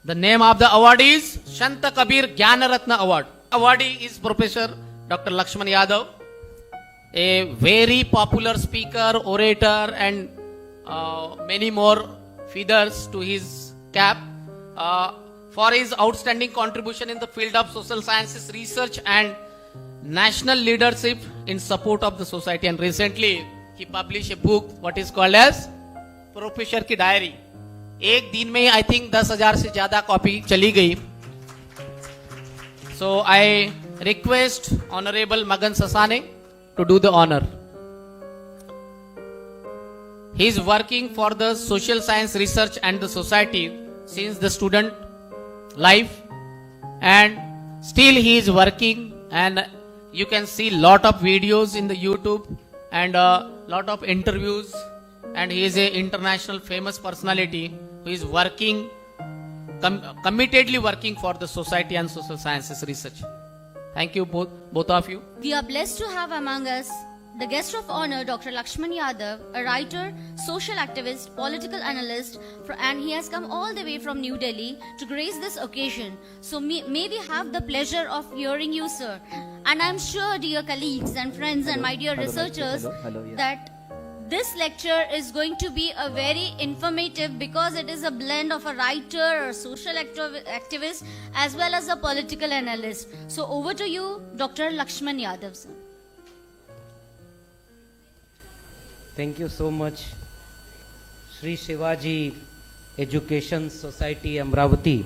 The name of the award is Shanta Kabir Jnana Ratna Award. Awardee is Professor Dr. Lakshman Yadav, a very popular speaker, orator, and many more feathers to his cap for his outstanding contribution in the field of social sciences research and national leadership in support of the society. And recently he published a book what is called as professor की diary. एक दिन में I think 10,000 से ज्यादा copy चली गई. सो I request honourable मगन Sasane to do the honor. He is working for the social science research and the society since the student life, and still he is working, and you can see lot of videos in the YouTube and lot of interviews, and he is a international famous personality who is working committedly working for the society and social sciences research. Thank you both of you. We are blessed to have among us the guest of honor, Dr. Lakshman Yadav, a writer, social activist, political analyst, and he has come all the way from New Delhi to grace this occasion. So may we have the pleasure of hearing you, sir. And I'm sure, dear colleagues and friends and my dear researchers, that this lecture is going to be a very informative, because it is a blend of a writer, a social activist, as well as a political analyst. So over to you, Dr. Lakshman Yadav, sir. Thank you so much. Sri Shivaji Education Society Amravati,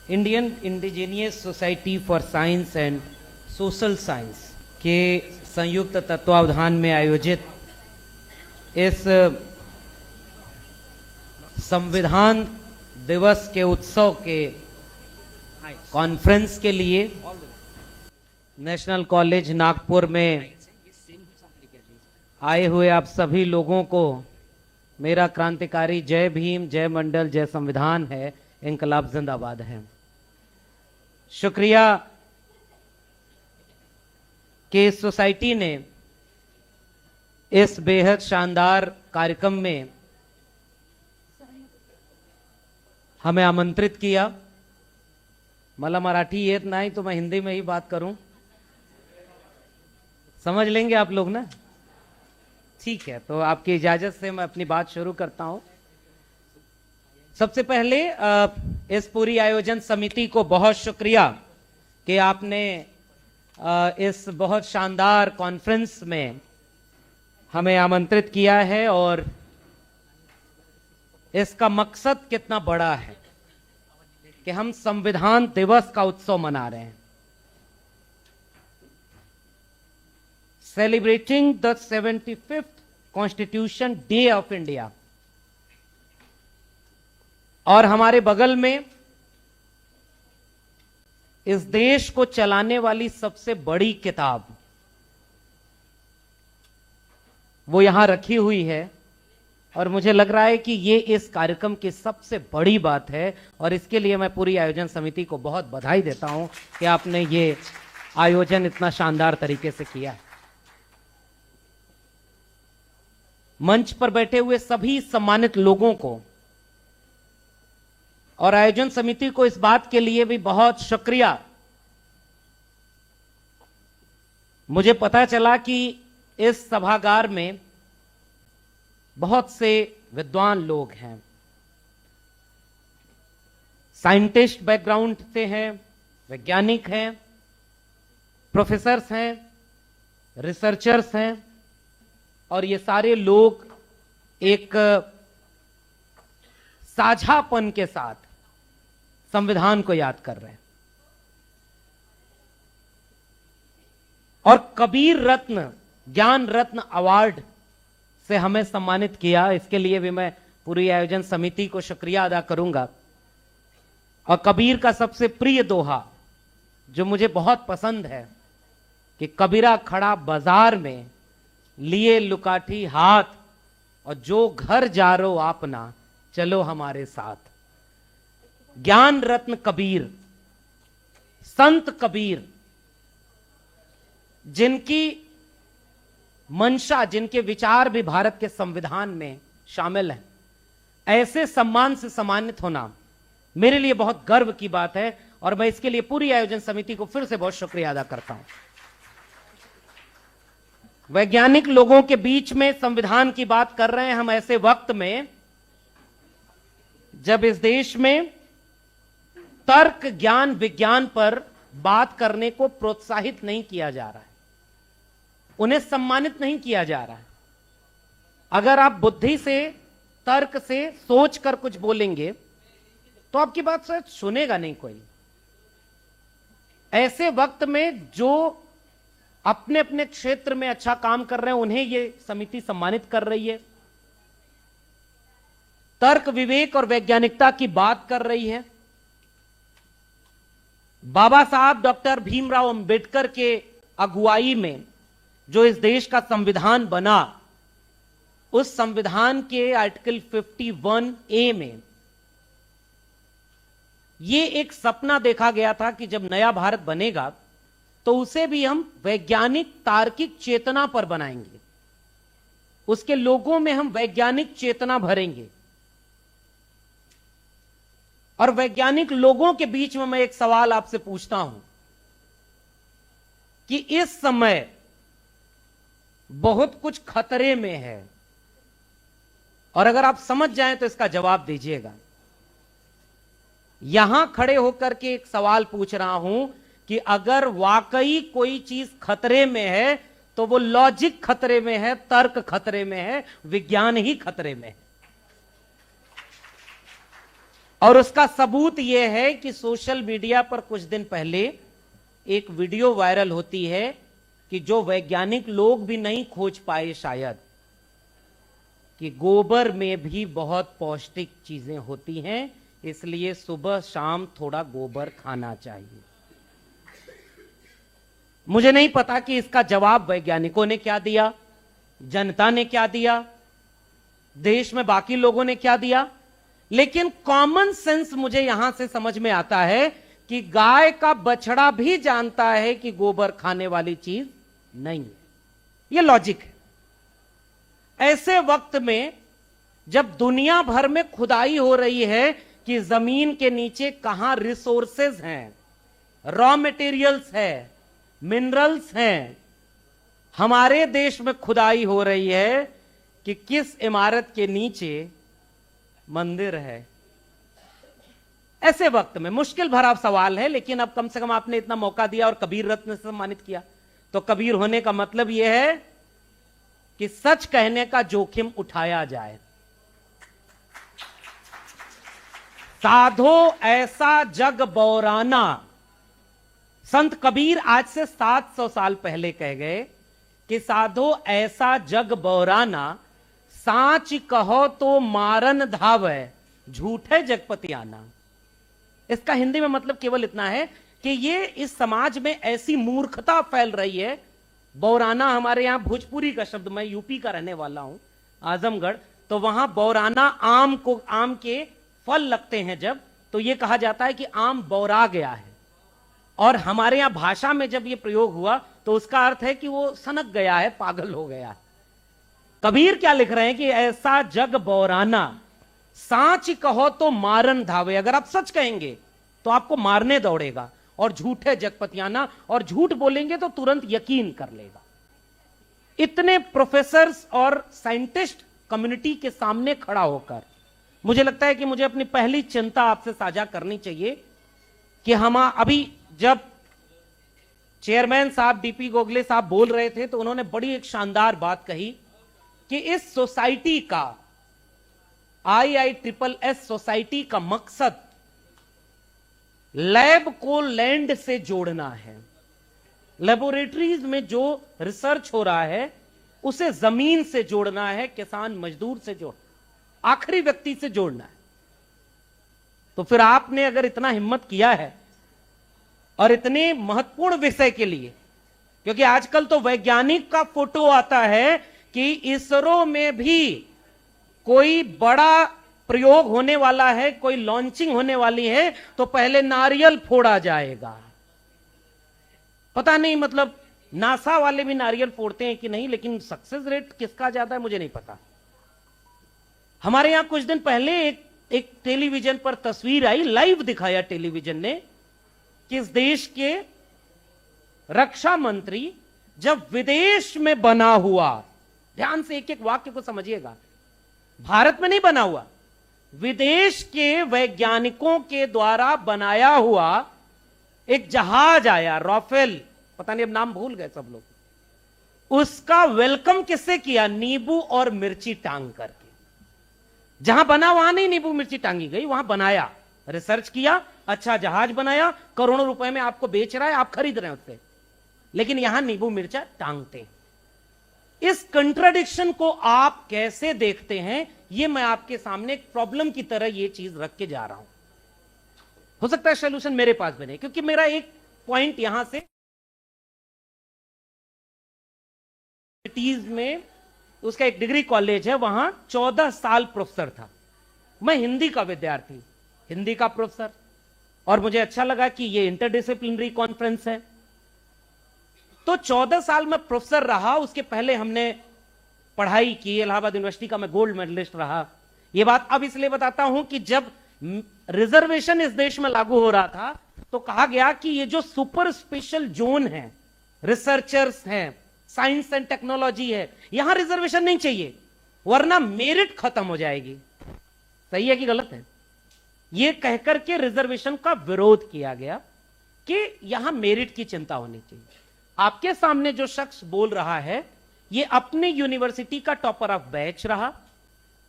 Indian Indigenous Society for Science and Social Science के संयुक्त तत्वावधान में आयोजित इस संविधान दिवस के उत्सव के कॉन्फ्रेंस के लिए नेशनल कॉलेज नागपुर में आए हुए आप सभी लोगों को मेरा क्रांतिकारी जय भीम, जय मंडल, जय संविधान है, इंकलाब जिंदाबाद है. शुक्रिया कि सोसाइटी ने इस बेहद शानदार कार्यक्रम में हमें आमंत्रित किया. मला मराठी येत नहीं तो मैं हिंदी में ही बात करूं, समझ लेंगे आप लोग ना? ठीक है, तो आपकी इजाजत से मैं अपनी बात शुरू करता हूं. सबसे पहले इस पूरी आयोजन समिति को बहुत शुक्रिया कि आपने इस बहुत शानदार कॉन्फ्रेंस में हमें आमंत्रित किया है, और इसका मकसद कितना बड़ा है कि हम संविधान दिवस का उत्सव मना रहे हैं. Celebrating the 75th constitution day of India. और हमारे बगल में इस देश को चलाने वाली सबसे बड़ी किताब वो यहां रखी हुई है, और मुझे लग रहा है कि ये इस कार्यक्रम की सबसे बड़ी बात है, और इसके लिए मैं पूरी आयोजन समिति को बहुत बधाई देता हूं कि आपने ये आयोजन इतना शानदार तरीके से किया है. मंच पर बैठे हुए सभी सम्मानित लोगों को और आयोजन समिति को इस बात के लिए भी बहुत शुक्रिया. मुझे पता चला कि इस सभागार में बहुत से विद्वान लोग हैं, साइंटिस्ट बैकग्राउंड से हैं, वैज्ञानिक हैं, प्रोफेसर्स हैं, रिसर्चर्स हैं, और ये सारे लोग एक साझापन के साथ संविधान को याद कर रहे हैं. और कबीर रत्न, ज्ञान रत्न अवार्ड से हमें सम्मानित किया. इसके लिए भी मैं पूरी आयोजन समिति को शुक्रिया अदा करूंगा. और कबीर का सबसे प्रिय दोहा जो मुझे बहुत पसंद है कि कबीरा खड़ा बाजार में लिए लुकाठी हाथ, और जो घर जा रो आपना चलो हमारे साथ. ज्ञान रत्न कबीर, संत कबीर, जिनकी मंशा, जिनके विचार भी भारत के संविधान में शामिल हैं, ऐसे सम्मान से सम्मानित होना मेरे लिए बहुत गर्व की बात है और मैं इसके लिए पूरी आयोजन समिति को फिर से बहुत शुक्रिया अदा करता हूं। वैज्ञानिक लोगों के बीच में संविधान की बात कर रहे हैं हम ऐसे वक्त में जब इस देश में तर्क, ज्ञान, विज्ञान पर बात करने को प्रोत्साहित नहीं किया जा रहा है, उन्हें सम्मानित नहीं किया जा रहा है। अगर आप बुद्धि से, तर्क से सोच कर कुछ बोलेंगे तो आपकी बात शायद सुनेगा नहीं कोई। ऐसे वक्त में जो अपने अपने क्षेत्र में अच्छा काम कर रहे हैं उन्हें यह समिति सम्मानित कर रही है, तर्क, विवेक और वैज्ञानिकता की बात कर रही है। बाबा साहब डॉक्टर भीमराव अंबेडकर के अगुवाई में जो इस देश का संविधान बना, उस संविधान के आर्टिकल 51A में यह एक सपना देखा गया था कि जब नया भारत बनेगा तो उसे भी हम वैज्ञानिक तार्किक चेतना पर बनाएंगे, उसके लोगों में हम वैज्ञानिक चेतना भरेंगे। और वैज्ञानिक लोगों के बीच में मैं एक सवाल आपसे पूछता हूं कि इस समय बहुत कुछ खतरे में है, और अगर आप समझ जाएं तो इसका जवाब दीजिएगा। यहां खड़े होकर के एक सवाल पूछ रहा हूं कि अगर वाकई कोई चीज खतरे में है तो वो लॉजिक खतरे में है, तर्क खतरे में है, विज्ञान ही खतरे में है। और उसका सबूत यह है कि सोशल मीडिया पर कुछ दिन पहले एक वीडियो वायरल होती है कि जो वैज्ञानिक लोग भी नहीं खोज पाए शायद, कि गोबर में भी बहुत पौष्टिक चीजें होती हैं, इसलिए सुबह शाम थोड़ा गोबर खाना चाहिए। मुझे नहीं पता कि इसका जवाब वैज्ञानिकों ने क्या दिया, जनता ने क्या दिया, देश में बाकी लोगों ने क्या दिया, लेकिन कॉमन सेंस मुझे यहां से समझ में आता है कि गाय का बछड़ा भी जानता है कि गोबर खाने वाली चीज नहीं है। यह लॉजिक है। ऐसे वक्त में जब दुनिया भर में खुदाई हो रही है कि जमीन के नीचे कहां रिसोर्सेज हैं, रॉ मटेरियल्स है, मिनरल्स हैं, हमारे देश में खुदाई हो रही है कि किस इमारत के नीचे मंदिर है। ऐसे वक्त में मुश्किल भरा सवाल है, लेकिन अब कम से कम आपने इतना मौका दिया और कबीर रत्न से सम्मानित किया, तो कबीर होने का मतलब यह है कि सच कहने का जोखिम उठाया जाए। साधो ऐसा जग बौराना, संत कबीर आज से 700 साल पहले कह गए कि साधो ऐसा जग बौराना, साच कहो तो मारन धावे, झूठे जगपति आना। इसका हिंदी में मतलब केवल इतना है कि ये इस समाज में ऐसी मूर्खता फैल रही है। बौराना हमारे यहां भोजपुरी का शब्द, मैं यूपी का रहने वाला हूं, आजमगढ़, तो वहां बौराना आम के फल लगते हैं जब, तो यह कहा जाता है कि आम बौरा गया है। और हमारे यहां भाषा में जब यह प्रयोग हुआ तो उसका अर्थ है कि वो सनक गया है, पागल हो गया है। कबीर क्या लिख रहे हैं कि ऐसा जग बौराना, साच कहो तो मारन धावे। अगर आप सच कहेंगे तो आपको मारने दौड़ेगा, और झूठे जगपतियाना, और झूठ बोलेंगे तो तुरंत यकीन कर लेगा। इतने प्रोफेसर्स और साइंटिस्ट कम्युनिटी के सामने खड़ा होकर मुझे लगता है कि मुझे अपनी पहली चिंता आपसे साझा करनी चाहिए कि हम अभी जब चेयरमैन साहब डीपी गोगले साहब बोल रहे थे तो उन्होंने बड़ी एक शानदार बात कही कि इस सोसाइटी का, IISS सोसाइटी का मकसद लैब को लैंड से जोड़ना है। लेबोरेटरीज में जो रिसर्च हो रहा है उसे जमीन से जोड़ना है, किसान मजदूर से जोड़, आखिरी व्यक्ति से जोड़ना है। तो फिर आपने अगर इतना हिम्मत किया है और इतने महत्वपूर्ण विषय के लिए, क्योंकि आजकल तो वैज्ञानिक का फोटो आता है कि इसरो में भी कोई बड़ा प्रयोग होने वाला है, कोई लॉन्चिंग होने वाली है, तो पहले नारियल फोड़ा जाएगा। पता नहीं मतलब नासा वाले भी नारियल फोड़ते हैं कि नहीं, लेकिन सक्सेस रेट किसका ज्यादा है मुझे नहीं पता। हमारे यहां कुछ दिन पहले एक एक टेलीविजन पर तस्वीर आई, लाइव दिखाया टेलीविजन ने कि इस देश के रक्षा मंत्री जब विदेश में बना हुआ, ध्यान से एक एक वाक्य को समझिएगा, भारत में नहीं बना हुआ, विदेश के वैज्ञानिकों के द्वारा बनाया हुआ एक जहाज आया, राफेल, पता नहीं अब नाम भूल गए सब लोग, उसका वेलकम किससे किया? नींबू और मिर्ची टांग करके। जहां बना वहां नहीं नींबू मिर्ची टांगी गई, वहां बनाया, रिसर्च किया, अच्छा जहाज बनाया, करोड़ों रुपए में आपको बेच रहा है, आप खरीद रहे हैं उससे, लेकिन यहां नींबू मिर्चा टांगते हैं। इस कंट्राडिक्शन को आप कैसे देखते हैं, यह मैं आपके सामने एक प्रॉब्लम की तरह यह चीज रख के जा रहा हूं। हो सकता है सोल्यूशन मेरे पास बने, क्योंकि मेरा एक पॉइंट यहां से में, उसका एक डिग्री कॉलेज है, वहां 14 साल प्रोफेसर था। मैं हिंदी का विद्यार्थी, हिंदी का प्रोफेसर, और मुझे अच्छा लगा कि ये इंटरडिसिप्लिनरी कॉन्फ्रेंस है, तो 14 साल में प्रोफेसर रहा। उसके पहले हमने पढ़ाई की, इलाहाबाद यूनिवर्सिटी का मैं गोल्ड मेडलिस्ट रहा। यह बात अब इसलिए बताता हूं कि जब रिजर्वेशन इस देश में लागू हो रहा था तो कहा गया कि ये जो सुपर स्पेशल जोन है, रिसर्चर्स हैं, साइंस एंड टेक्नोलॉजी है, यहां रिजर्वेशन नहीं चाहिए, वरना मेरिट खत्म हो जाएगी। सही है कि गलत है? यह कहकर के रिजर्वेशन का विरोध किया गया कि यहां मेरिट की चिंता होनी चाहिए। आपके सामने जो शख्स बोल रहा है, यह अपने यूनिवर्सिटी का टॉपर ऑफ बैच रहा,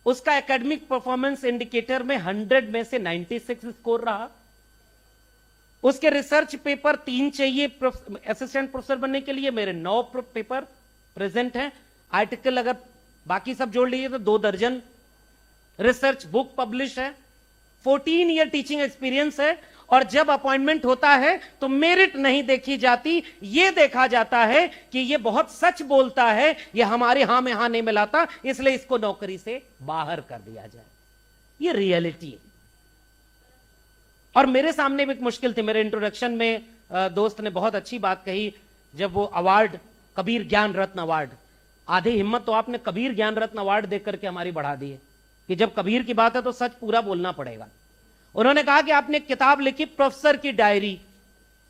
उसका एकेडमिक परफॉर्मेंस इंडिकेटर में 100 में से 96 स्कोर रहा, उसके रिसर्च पेपर 3 चाहिए असिस्टेंट प्रोफेसर बनने के लिए, मेरे 9 पेपर प्रेजेंट हैं, आर्टिकल अगर बाकी सब जोड़ लीजिए तो 2 दर्जन रिसर्च बुक पब्लिश है, 14 ईयर टीचिंग एक्सपीरियंस है, और जब अपॉइंटमेंट होता है तो मेरिट नहीं देखी जाती, यह देखा जाता है कि यह बहुत सच बोलता है, यह हमारे हां में हां नहीं मिलाता, इसलिए इसको नौकरी से बाहर कर दिया जाए। यह रियलिटी है। और मेरे सामने भी एक मुश्किल थी। मेरे इंट्रोडक्शन में दोस्त ने बहुत अच्छी बात कही, जब वो अवार्ड, कबीर ज्ञान रत्न अवार्ड, आधी हिम्मत तो आपने कबीर ज्ञान रत्न अवार्ड देकर के हमारी बढ़ा दी है कि जब कबीर की बात है तो सच पूरा बोलना पड़ेगा। उन्होंने कहा कि आपने एक किताब लिखी प्रोफेसर की डायरी,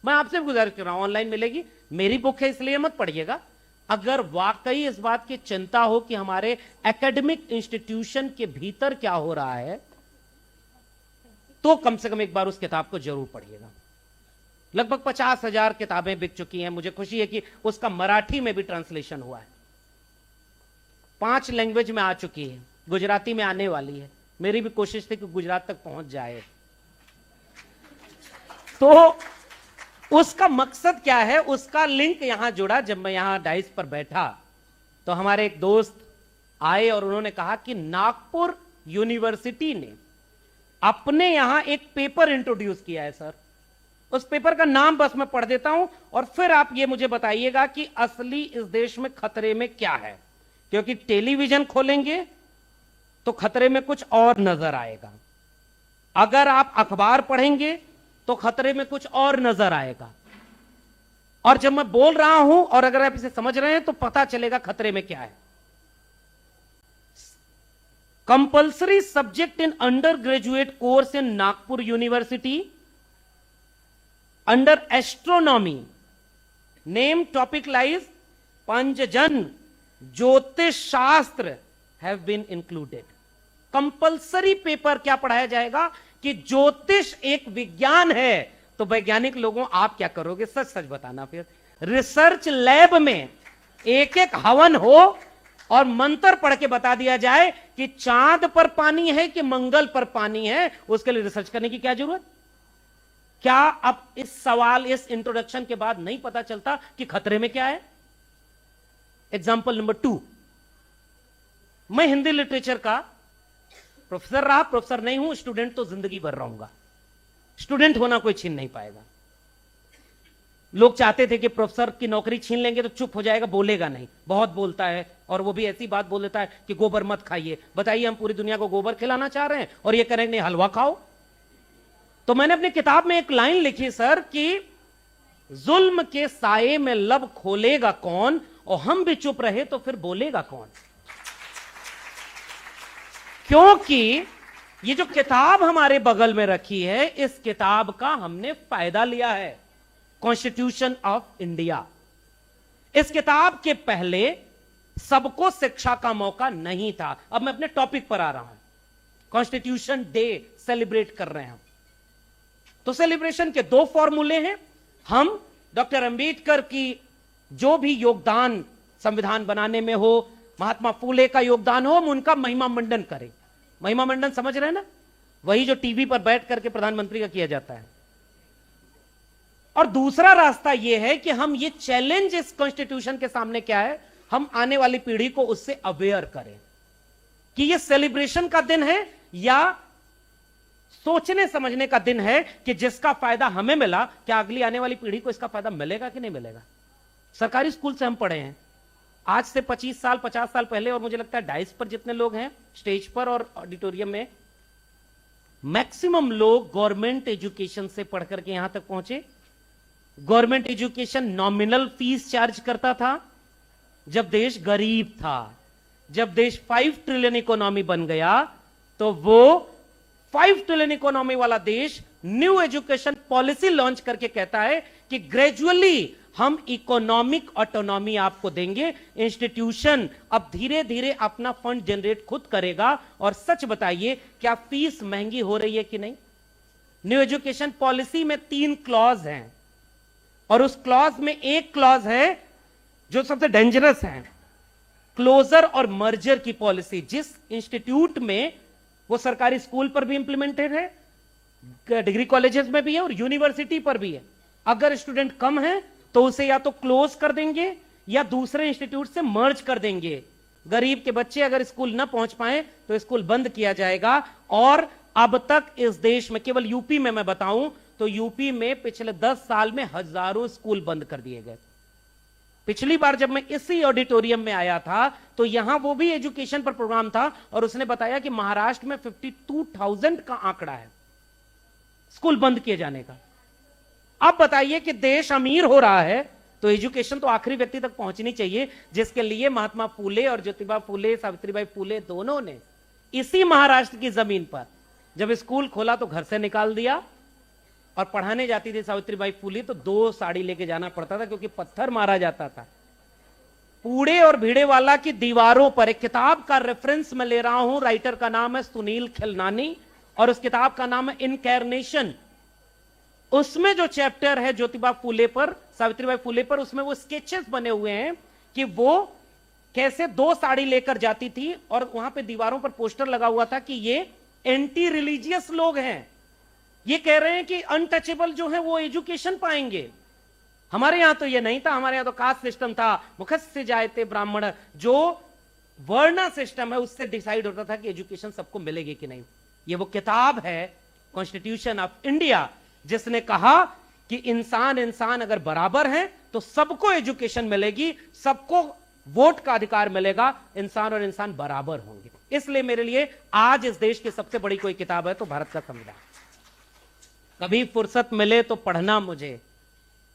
मैं आपसे गुजारिश कर रहा हूं, ऑनलाइन मिलेगी, मेरी बुक है इसलिए मत पढ़िएगा। अगर वाकई इस बात की चिंता हो कि हमारे एकेडमिक इंस्टीट्यूशन के भीतर क्या हो रहा है, तो कम से कम एक बार उस किताब को जरूर पढ़िएगा। लगभग 50,000 किताबें बिक चुकी हैं। मुझे खुशी है कि उसका मराठी में भी ट्रांसलेशन हुआ है, 5 लैंग्वेज में आ चुकी है, गुजराती में आने वाली है। मेरी भी कोशिश थी कि गुजरात तक पहुंच जाए। तो उसका मकसद क्या है, उसका लिंक यहां जुड़ा। जब मैं यहां डाइस पर बैठा तो हमारे एक दोस्त आए और उन्होंने कहा कि नागपुर यूनिवर्सिटी ने अपने यहां एक पेपर इंट्रोड्यूस किया है सर। उस पेपर का नाम बस मैं पढ़ देता हूं और फिर आप ये मुझे बताइएगा कि असली इस देश में खतरे में क्या है, क्योंकि टेलीविजन खोलेंगे तो खतरे में कुछ और नजर आएगा, अगर आप अखबार पढ़ेंगे तो खतरे में कुछ और नजर आएगा, और जब मैं बोल रहा हूं और अगर आप इसे समझ रहे हैं तो पता चलेगा खतरे में क्या है। Compulsory subject in undergraduate course in Nagpur university under astronomy, name topic lies पंचजन Jyotish Shastra have been included. Compulsory paper क्या पढ़ाया जाएगा कि ज्योतिष एक विज्ञान है। तो वैज्ञानिक लोगों आप क्या करोगे, सच सच बताना। फिर रिसर्च लैब में एक एक हवन हो और मंत्र पढ़ के बता दिया जाए कि चांद पर पानी है कि मंगल पर पानी है, उसके लिए रिसर्च करने की क्या जरूरत? क्या अब इस सवाल, इस इंट्रोडक्शन के बाद नहीं पता चलता कि खतरे में क्या है? एग्जाम्पल नंबर 2, मैं हिंदी लिटरेचर का प्रोफेसर रहा, प्रोफेसर नहीं हूं, स्टूडेंट तो जिंदगी भर रहूंगा। स्टूडेंट होना कोई छीन नहीं पाएगा। लोग चाहते थे कि प्रोफेसर की नौकरी छीन लेंगे तो चुप हो जाएगा, बोलेगा नहीं, बहुत बोलता है, और वो भी ऐसी बात बोल देता है कि गोबर मत खाइए। बताइए, हम पूरी दुनिया को गोबर खिलाना चाह रहे हैं और ये करेंगे हलवा खाओ। तो मैंने अपनी किताब में एक लाइन लिखी सर कि जुल्म के साये में लब खोलेगा कौन, और हम भी चुप रहे तो फिर बोलेगा कौन? क्योंकि ये जो किताब हमारे बगल में रखी है, इस किताब का हमने फायदा लिया है, कॉन्स्टिट्यूशन ऑफ इंडिया। इस किताब के पहले सबको शिक्षा का मौका नहीं था। अब मैं अपने टॉपिक पर आ रहा हूं। कॉन्स्टिट्यूशन डे सेलिब्रेट कर रहे हैं। तो सेलिब्रेशन के दो फॉर्मूले हैं। हम डॉक्टर अंबेडकर की जो भी योगदान संविधान बनाने में हो, महात्मा फूले का योगदान हो, हम उनका महिमा मंडन करें। महिमा मंडन समझ रहे हैं ना? वही जो टीवी पर बैठ करके प्रधानमंत्री का किया जाता है। और दूसरा रास्ता यह है कि हम ये चैलेंज इस कॉन्स्टिट्यूशन के सामने क्या है, हम आने वाली पीढ़ी को उससे अवेयर करें कि ये सेलिब्रेशन का दिन है या सोचने समझने का दिन है कि जिसका फायदा हमें मिला, क्या अगली आने वाली पीढ़ी को इसका फायदा मिलेगा कि नहीं मिलेगा। सरकारी स्कूल से हम पढ़े हैं, आज से 25 साल 50 साल पहले, और मुझे लगता है डाइस पर जितने लोग हैं स्टेज पर और ऑडिटोरियम में, मैक्सिमम लोग गवर्नमेंट एजुकेशन से पढ़ करके यहां तक पहुंचे। Government education nominal fees charge करता था जब देश गरीब था। जब देश 5 ट्रिलियन इकोनॉमी बन गया तो वो 5 ट्रिलियन इकोनॉमी वाला देश न्यू एजुकेशन पॉलिसी लॉन्च करके कहता है कि ग्रेजुअली हम इकोनॉमिक ऑटोनॉमी आपको देंगे, इंस्टीट्यूशन अब धीरे धीरे अपना फंड जनरेट खुद करेगा। और सच बताइए, क्या फीस महंगी हो रही है कि नहीं? न्यू एजुकेशन पॉलिसी में 3 क्लॉज हैं और उस क्लॉज में एक क्लॉज है जो सबसे डेंजरस है, क्लोजर और मर्जर की पॉलिसी। जिस इंस्टीट्यूट में वो सरकारी स्कूल पर भी इंप्लीमेंटेड है, डिग्री कॉलेजेस में भी है और यूनिवर्सिटी पर भी है। अगर स्टूडेंट कम है तो उसे या तो क्लोज कर देंगे या दूसरे इंस्टीट्यूट से मर्ज कर देंगे। गरीब के बच्चे अगर स्कूल ना पहुंच पाए तो स्कूल बंद किया जाएगा। और अब तक इस देश में, केवल यूपी में मैं बताऊं तो यूपी में पिछले 10 साल में हजारों स्कूल बंद कर दिए गए। पिछली बार जब मैं इसी ऑडिटोरियम में आया था तो यहां वो भी एजुकेशन पर प्रोग्राम था और उसने बताया कि महाराष्ट्र में 52,000 का आंकड़ा है स्कूल बंद किए जाने का। अब बताइए कि देश अमीर हो रहा है तो एजुकेशन तो आखिरी व्यक्ति तक पहुंचनी चाहिए, जिसके लिए महात्मा फूले और ज्योतिबा फूले, सावित्रीबाई फूले दोनों ने इसी महाराष्ट्र की जमीन पर जब स्कूल खोला तो घर से निकाल दिया। और पढ़ाने जाती थी सावित्रीबाई फूले तो 2 साड़ी लेके जाना पड़ता था क्योंकि पत्थर मारा जाता था। पूड़े और भिड़े वाला की दीवारों पर एक किताब का रेफरेंस मैं ले रहा हूं, राइटर का नाम है सुनील खिलनानी और उस किताब का नाम है इनकैर्नेशन। उसमें जो चैप्टर है ज्योतिबा फूले पर, सावित्रीबाई फूले पर, उसमें वो स्केचेस बने हुए हैं कि वो कैसे 2 साड़ी लेकर जाती थी और वहां पे दीवारों पर पोस्टर लगा हुआ था कि ये एंटी रिलीजियस लोग हैं, ये कह रहे हैं कि अनटचेबल जो है वो एजुकेशन पाएंगे। हमारे यहां तो ये नहीं था, हमारे यहां तो कास्ट सिस्टम था, मुखस्य जायते ब्राह्मण, जो वर्ण सिस्टम है उससे डिसाइड होता था कि एजुकेशन सबको मिलेगी कि नहीं। ये वो किताब है कॉन्स्टिट्यूशन ऑफ इंडिया जिसने कहा कि इंसान अगर बराबर हैं तो सबको एजुकेशन मिलेगी, सबको वोट का अधिकार मिलेगा, इंसान और इंसान बराबर होंगे। इसलिए मेरे लिए आज इस देश की सबसे बड़ी कोई किताब है तो भारत का संविधान। कभी फुर्सत मिले तो पढ़ना मुझे,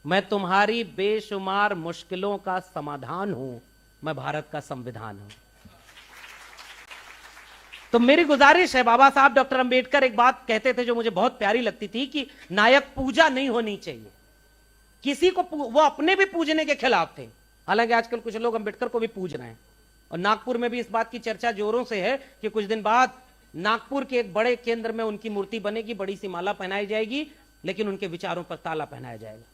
मैं तुम्हारी बेशुमार मुश्किलों का समाधान हूं, मैं भारत का संविधान हूं। तो मेरी गुजारिश है, बाबा साहब डॉक्टर अंबेडकर एक बात कहते थे जो मुझे बहुत प्यारी लगती थी कि नायक पूजा नहीं होनी चाहिए। किसी को वो अपने भी पूजने के खिलाफ थे, हालांकि आजकल कुछ लोग अंबेडकर को भी पूज रहे हैं और नागपुर में भी इस बात की चर्चा जोरों से है कि कुछ दिन बाद नागपुर के एक बड़े केंद्र में उनकी मूर्ति बनेगी, बड़ी सी माला पहनाई जाएगी, लेकिन उनके विचारों पर ताला पहनाया जाएगा।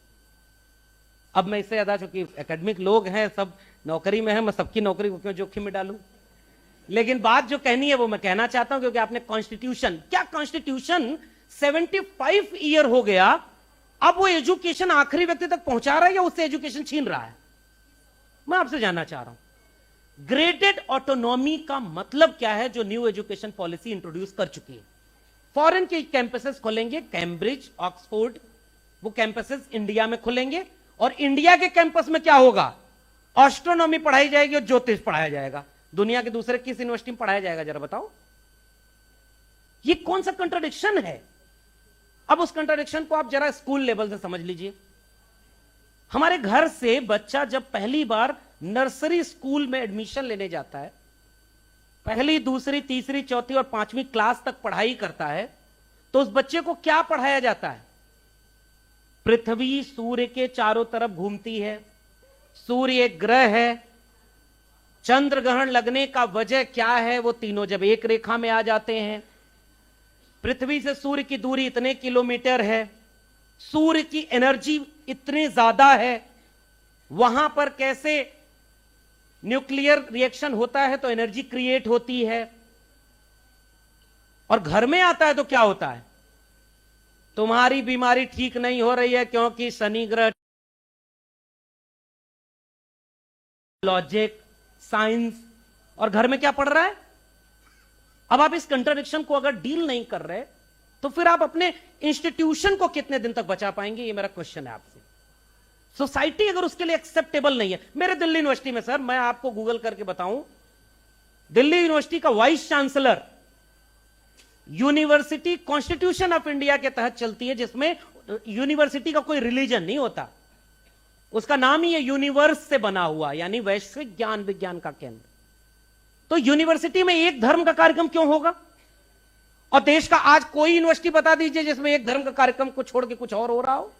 अब मैं इससे ज्यादा, चूंकि एकेडमिक लोग हैं, सब नौकरी में है, मैं सबकी नौकरी को क्यों जोखिम में डालूं, लेकिन बात जो कहनी है वो मैं कहना चाहता हूं क्योंकि आपने कॉन्स्टिट्यूशन, क्या कॉन्स्टिट्यूशन 75 ईयर हो गया, अब वो एजुकेशन आखिरी व्यक्ति तक पहुंचा रहा है या उससे एजुकेशन छीन रहा है? मैं आपसे जानना चाह रहा हूं ग्रेडेड ऑटोनॉमी का मतलब क्या है जो न्यू एजुकेशन पॉलिसी इंट्रोड्यूस कर चुकी है। फॉरेन के कैंपसेस खुलेंगे, कैम्ब्रिज, ऑक्सफोर्ड, वो कैंपसेस इंडिया में खुलेंगे और इंडिया के कैंपस में क्या होगा, एस्ट्रोनॉमी पढ़ाई जाएगी और ज्योतिष पढ़ाया जाएगा। दुनिया के दूसरे किस यूनिवर्सिटी में पढ़ाया जाएगा जरा बताओ? ये कौन सा कंट्राडिक्शन है? अब उस कंट्राडिक्शन को आप जरा स्कूल लेवल से समझ लीजिए। हमारे घर से बच्चा जब पहली बार नर्सरी स्कूल में एडमिशन लेने जाता है पहली, दूसरी, तीसरी, चौथी और पांचवी क्लास तक पढ़ाई करता है, तो उस बच्चे को क्या पढ़ाया जाता है? पृथ्वी सूर्य के चारों तरफ घूमती है, सूर्य एक ग्रह है, चंद्र ग्रहण लगने का वजह क्या है, वो तीनों जब एक रेखा में आ जाते हैं, पृथ्वी से सूर्य की दूरी इतने किलोमीटर है, सूर्य की एनर्जी इतनी ज्यादा है, वहां पर कैसे न्यूक्लियर रिएक्शन होता है तो एनर्जी क्रिएट होती है, और घर में आता है तो क्या होता है? तुम्हारी बीमारी ठीक नहीं हो रही है क्योंकि शनि ग्रह। लॉजिक, साइंस, और घर में क्या पढ़ रहा है? अब आप इस कंट्राडिक्शन को अगर डील नहीं कर रहे तो फिर आप अपने इंस्टीट्यूशन को कितने दिन तक बचा पाएंगे? ये मेरा क्वेश्चन है आपसे। सोसाइटी अगर उसके लिए एक्सेप्टेबल नहीं है, मेरे दिल्ली यूनिवर्सिटी में सर, मैं आपको गूगल करके बताऊं, दिल्ली यूनिवर्सिटी का vice chancellor university constitution of India के तहत चलती है, जिसमें यूनिवर्सिटी का कोई रिलीजन नहीं होता, उसका नाम ही है यूनिवर्स से बना हुआ, यानी वैश्विक ज्ञान विज्ञान का केंद्र। तो यूनिवर्सिटी में एक धर्म का कार्यक्रम क्यों होगा? और देश का आज कोई यूनिवर्सिटी बता दीजिए जिसमें एक धर्म का कार्यक्रम को छोड़ के कुछ और हो रहा हो।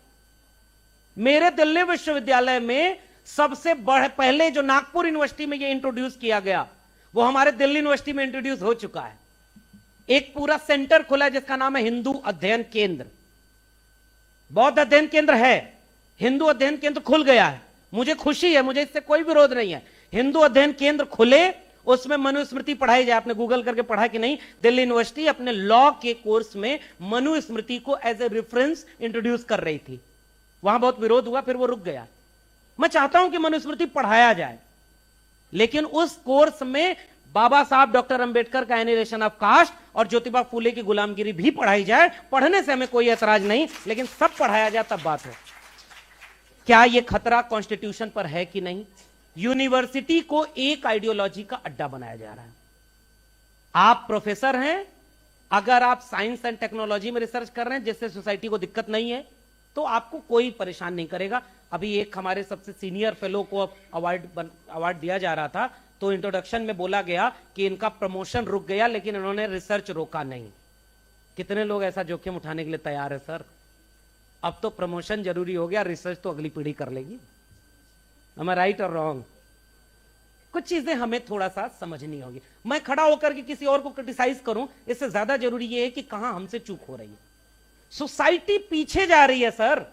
मेरे दिल्ली विश्वविद्यालय में सबसे पहले जो नागपुर यूनिवर्सिटी में ये इंट्रोड्यूस किया गया, वो हमारे दिल्ली यूनिवर्सिटी में इंट्रोड्यूस हो चुका है। एक पूरा सेंटर खुला है जिसका नाम है हिंदू अध्ययन केंद्र। बौद्ध अध्ययन केंद्र है, हिंदू अध्ययन केंद्र खुल गया है। मुझे खुशी है, मुझे इससे कोई विरोध नहीं है। हिंदू अध्ययन केंद्र खुले, उसमें मनुस्मृति पढ़ाई जाए। आपने गूगल करके पढ़ा कि नहीं? दिल्ली यूनिवर्सिटी अपने लॉ के कोर्स में मनुस्मृति को एज ए रेफरेंस इंट्रोड्यूस कर रही थी। वहां बहुत विरोध हुआ, फिर वो रुक गया। मैं चाहता हूं कि मनुस्मृति पढ़ाया जाए, लेकिन उस कोर्स में बाबा साहब डॉक्टर अंबेडकर का एनिलेशन ऑफ कास्ट और ज्योतिबा फूले की गुलामगिरी भी पढ़ाई जाए। पढ़ने से हमें कोई ऐतराज नहीं, लेकिन सब पढ़ाया जाए तब बात हो। क्या यह खतरा कॉन्स्टिट्यूशन पर है कि नहीं? यूनिवर्सिटी को एक आइडियोलॉजी का अड्डा बनाया जा रहा है। आप प्रोफेसर हैं, अगर आप साइंस एंड टेक्नोलॉजी में रिसर्च कर रहे हैं जिससे सोसाइटी को दिक्कत नहीं है, तो आपको कोई परेशान नहीं करेगा। अभी एक हमारे सबसे सीनियर फेलो को अवार्ड दिया जा रहा था, तो इंट्रोडक्शन में बोला गया कि इनका प्रमोशन रुक गया, लेकिन इन्होंने रिसर्च रोका नहीं। कितने लोग ऐसा जोखिम उठाने के लिए तैयार है सर? अब तो प्रमोशन जरूरी हो गया, रिसर्च तो अगली पीढ़ी कर लेगी। Am I right or wrong? कुछ चीजें हमें थोड़ा सा समझनी होगी। मैं खड़ा होकर के किसी और को क्रिटिसाइज करूं, इससे ज्यादा जरूरी यह है कि कहां हमसे चूक हो रही है। सोसाइटी पीछे जा रही है सर।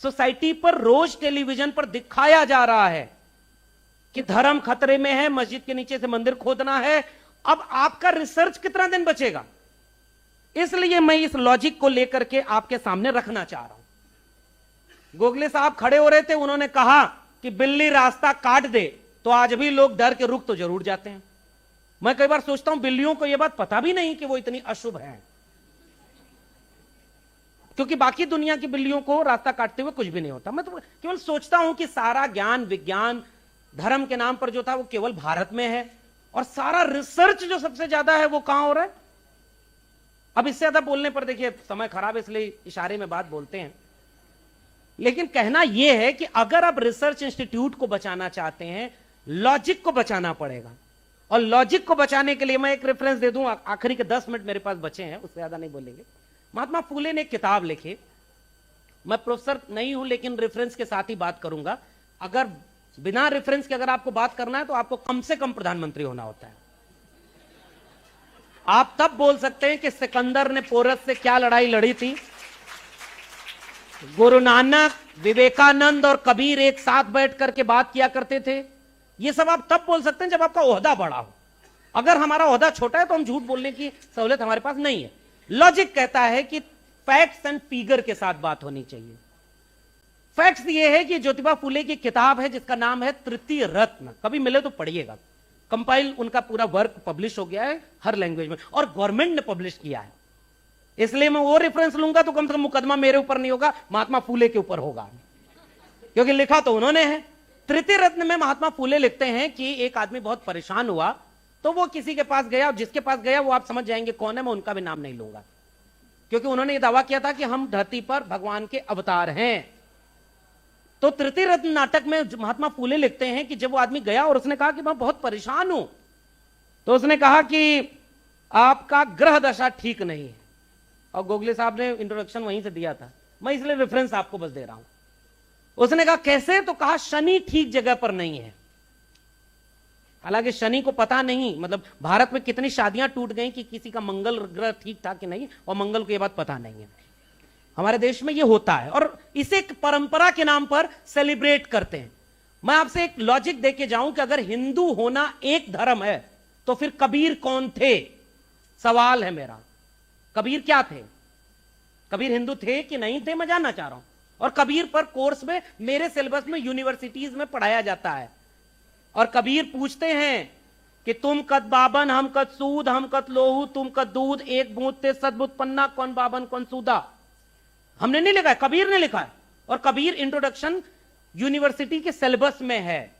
सोसाइटी पर रोज टेलीविजन पर दिखाया जा रहा है कि धर्म खतरे में है, मस्जिद के नीचे से मंदिर खोदना है। अब आपका रिसर्च कितना दिन बचेगा? इसलिए मैं इस लॉजिक को लेकर के आपके सामने रखना चाह रहा हूं। गोखले साहब खड़े हो रहे थे, उन्होंने कहा कि बिल्ली रास्ता काट दे, तो आज भी लोग डर के रुक तो जरूर जाते हैं। मैं कई बार सोचता हूं बिल्लियों को यह बात पता भी नहीं कि वो इतनी अशुभ हैं, क्योंकि बाकी दुनिया की बिल्लियों को रास्ता काटते हुए कुछ भी नहीं होता। मैं तो केवल सोचता हूं कि सारा ज्ञान विज्ञान धर्म के नाम पर जो था वो केवल भारत में है, और सारा रिसर्च जो सबसे ज्यादा है वो कहां हो रहा है। अब इससे ज्यादा बोलने पर देखिए समय खराब, इसलिए इशारे में बात बोलते हैं। लेकिन कहना यह है कि अगर आप रिसर्च इंस्टीट्यूट को बचाना चाहते हैं, लॉजिक को बचाना पड़ेगा। और लॉजिक को बचाने के लिए मैं एक रेफरेंस दे दूं, आखिरी के 10 मिनट मेरे पास बचे हैं, उससे ज्यादा नहीं बोलेंगे। महात्मा फूले ने एक किताब लिखी, मैं प्रोफेसर नहीं हूं लेकिन रेफरेंस के साथ ही बात करूंगा। अगर बिना रेफरेंस के अगर आपको बात करना है तो आपको कम से कम प्रधानमंत्री होना होता है। आप तब बोल सकते हैं कि सिकंदर ने पोरस से क्या लड़ाई लड़ी थी, गुरु नानक, विवेकानंद और कबीर एक साथ बैठ करके बात किया करते थे। ये सब आप तब बोल सकते हैं जब आपका ओहदा बड़ा हो। अगर हमारा ओहदा छोटा है तो हम झूठ बोलने की सहूलियत हमारे पास नहीं है। लॉजिक कहता है कि फैक्ट्स एंड फिगर के साथ बात होनी चाहिए। फैक्ट्स ये है कि ज्योतिबा फूले की किताब है जिसका नाम है तृतीय रत्न, कभी मिले तो पढ़िएगा। कंपाइल उनका पूरा वर्क पब्लिश हो गया है हर लैंग्वेज में, और गवर्नमेंट ने पब्लिश किया है। इसलिए मैं वो रेफरेंस लूंगा तो कम से कम मुकदमा मेरे ऊपर नहीं होगा, महात्मा फूले के ऊपर होगा, क्योंकि लिखा तो उन्होंने है। तृतीय रत्न में महात्मा फूले लिखते हैं कि एक आदमी बहुत परेशान हुआ तो वो किसी के पास गया, और जिसके पास गया वो आप समझ जाएंगे कौन है, मैं उनका भी नाम नहीं लूंगा, क्योंकि उन्होंने ये दावा किया था कि हम धरती पर भगवान के अवतार हैं। तो तृतीय रत्न नाटक में महात्मा फूले लिखते हैं कि जब वो आदमी गया और उसने कहा कि मैं बहुत परेशान हूं, तो उसने कहा कि आपका ग्रह दशा ठीक नहीं है, और गोखले साहब ने इंट्रोडक्शन वहीं से दिया था, मैं इसलिए रेफरेंस आपको बस दे रहा हूं। उसने कहा कैसे, तो कहा शनि ठीक जगह पर नहीं है। हालांकि शनि को पता नहीं, मतलब भारत में कितनी शादियां टूट गई कि किसी का मंगल ग्रह ठीक था कि नहीं, और मंगल को यह बात पता नहीं है। हमारे देश में यह होता है और इसे एक परंपरा के नाम पर सेलिब्रेट करते हैं। मैं आपसे एक लॉजिक दे के जाऊं कि अगर हिंदू होना एक धर्म है तो फिर कबीर कौन थे? सवाल है मेरा, कबीर क्या थे? कबीर हिंदू थे कि नहीं थे, मैं जानना चाह रहा हूं। और कबीर पर कोर्स में मेरे सिलेबस में यूनिवर्सिटीज में पढ़ाया जाता है। और कबीर पूछते हैं कि तुम कद बाबन हम कद सूद, हम कद लोहू तुम कद दूध, एक बूंद ते सदबुत पन्ना, कौन बाबन कौन सूदा। हमने नहीं लिखा है, कबीर ने लिखा है। और कबीर इंट्रोडक्शन यूनिवर्सिटी के सिलेबस में है।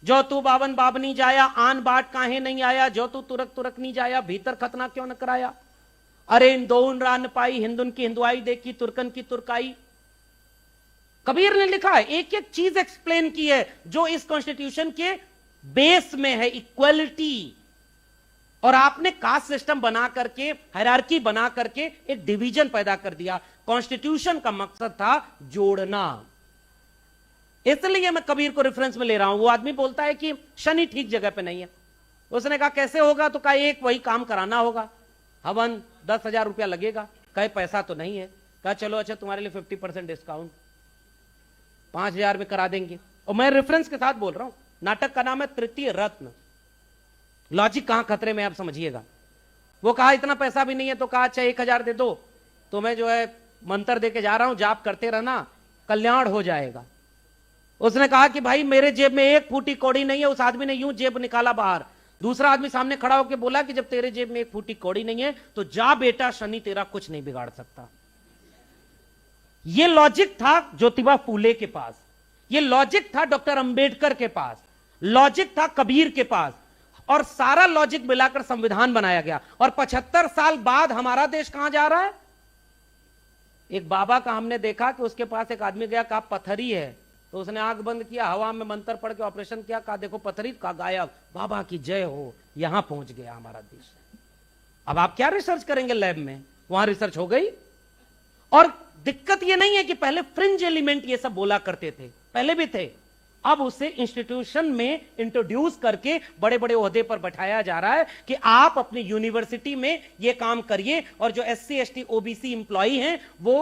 जो तू बावन बाबनी जाया, आन बाट काहे नहीं आया, जो तू तुरक तुरक नहीं जाया, भीतर खतना क्यों न कराया, अरे इन दोन रान पाई, हिंदुन की हिंदुआई देखी, तुर्कन की तुर्काई। कबीर ने लिखा है, एक एक चीज एक्सप्लेन की है जो इस कॉन्स्टिट्यूशन के बेस में है, इक्वलिटी। और आपने कास्ट सिस्टम बना करके, हायरार्की बना करके एक डिवीजन पैदा कर दिया। कॉन्स्टिट्यूशन का मकसद था जोड़ना। इसलिए मैं कबीर को रेफरेंस में ले रहा हूं। वो आदमी बोलता है कि शनि ठीक जगह पे नहीं है। उसने कहा कैसे होगा, तो कहा एक वही काम कराना होगा, हवन 10,000 रुपया लगेगा। कहे पैसा तो नहीं है। कहा चलो अच्छा तुम्हारे लिए 50% डिस्काउंट, 5,000 में करा देंगे। और मैं रेफरेंस के साथ बोल रहा हूं, नाटक का नाम है तृतीय रत्न। लॉजिक कहां खतरे में आप समझिएगा। वो कहा इतना पैसा भी नहीं है, तो कहा अच्छा 1,000 दे दो, तो मैं जो है मंत्र दे के जा रहा हूं, जाप करते रहना, कल्याण हो जाएगा। उसने कहा कि भाई मेरे जेब में एक फूटी कौड़ी नहीं है। उस आदमी ने यूं जेब निकाला बाहर। दूसरा आदमी सामने खड़ा होकर बोला कि जब तेरे जेब में एक फूटी कौड़ी नहीं है तो जा बेटा, शनि तेरा कुछ नहीं बिगाड़ सकता। यह लॉजिक था ज्योतिबा फूले के पास, यह लॉजिक था डॉक्टर अंबेडकर के पास, लॉजिक था कबीर के पास, और सारा लॉजिक मिलाकर संविधान बनाया गया। और 75 साल बाद हमारा देश कहां जा रहा है? एक बाबा का हमने देखा कि उसके पास एक आदमी गया, कहा पत्थरी है, तो उसने आंख बंद किया, हवा में मंत्र पढ़ के ऑपरेशन किया, कहा देखो पत्थरी, का गायब। बाबा की जय हो। यहां पहुंच गया हमारा देश। अब आप क्या रिसर्च करेंगे लैब में? वहां रिसर्च हो गई। और दिक्कत यह नहीं है कि पहले फ्रिंज एलिमेंट ये सब बोला करते थे, पहले भी थे। अब उसे इंस्टीट्यूशन में इंट्रोड्यूस करके बड़े बड़े ओहदे पर बैठाया जा रहा है कि आप अपनी यूनिवर्सिटी में यह काम करिए। और जो SC ST OBC एम्प्लॉई हैं वो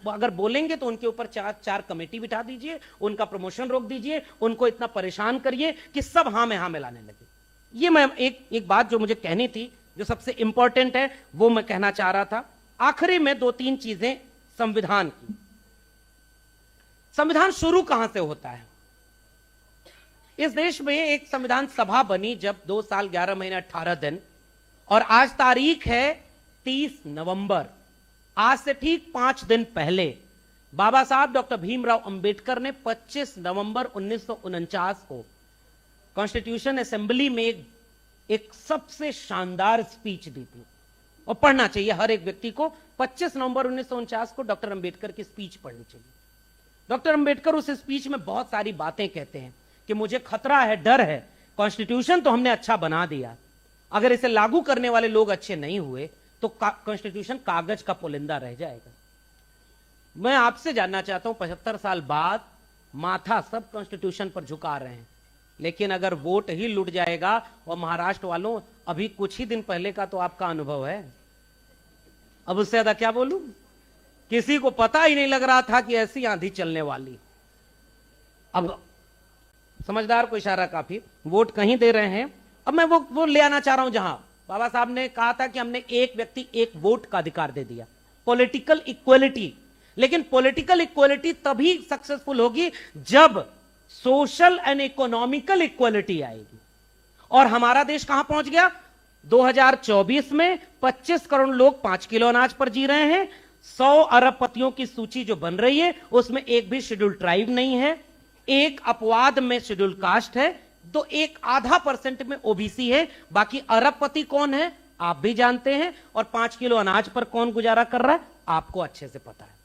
अगर बोलेंगे तो उनके ऊपर चार कमेटी बिठा दीजिए, उनका प्रमोशन रोक दीजिए, उनको इतना परेशान करिए कि सब हाँ में हाँ मिलाने लगे। ये मैं एक बात जो मुझे कहनी थी, जो सबसे इंपॉर्टेंट है, वो मैं कहना चाह रहा था। आखिरी में 2-3 चीजें संविधान की। संविधान शुरू कहां से होता है? इस देश में एक संविधान सभा बनी जब 2 साल 11 महीने 18 दिन, और आज तारीख है 30 नवंबर। आज से ठीक 5 दिन पहले बाबा साहब डॉक्टर भीमराव अंबेडकर ने 25 नवंबर 1949 को कॉन्स्टिट्यूशन असेंबली में एक सबसे शानदार स्पीच दी थी। और पढ़ना चाहिए हर एक व्यक्ति को। 25 नवंबर 1949 को डॉक्टर अंबेडकर की स्पीच पढ़नी चाहिए। डॉक्टर अंबेडकर उस स्पीच में बहुत सारी बातें कहते हैं कि मुझे खतरा है, डर है, कॉन्स्टिट्यूशन तो हमने अच्छा बना दिया, अगर इसे लागू करने वाले लोग अच्छे नहीं हुए तो कॉन्स्टिट्यूशन कागज का पुलिंदा रह जाएगा। मैं आपसे जानना चाहता हूं, 75 साल बाद माथा सब कॉन्स्टिट्यूशन पर झुका रहे हैं, लेकिन अगर वोट ही लुट जाएगा, और महाराष्ट्र वालों अभी कुछ ही दिन पहले का तो आपका अनुभव है, अब उससे ज्यादा क्या बोलूं? किसी को पता ही नहीं लग रहा था कि ऐसी आंधी चलने वाली। अब समझदार को इशारा काफी, वोट कहीं दे रहे हैं। अब मैं वो ले आना चाह रहा हूं जहां बाबा साहब ने कहा था कि हमने एक व्यक्ति एक वोट का अधिकार दे दिया, पॉलिटिकल इक्वलिटी। लेकिन पॉलिटिकल इक्वलिटी तभी सक्सेसफुल होगी जब सोशल एंड इकोनॉमिकल इक्वलिटी आएगी। और हमारा देश कहां पहुंच गया? 2024 में 25 करोड़ लोग 5 किलो अनाज पर जी रहे हैं। 100 अरबपतियों की सूची जो बन रही है उसमें एक भी शेड्यूल ट्राइब नहीं है, एक अपवाद में शेड्यूल कास्ट है, तो 1.5% में OBC है। बाकी अरबपति कौन है आप भी जानते हैं, और 5 किलो अनाज पर कौन गुजारा कर रहा है आपको अच्छे से पता है।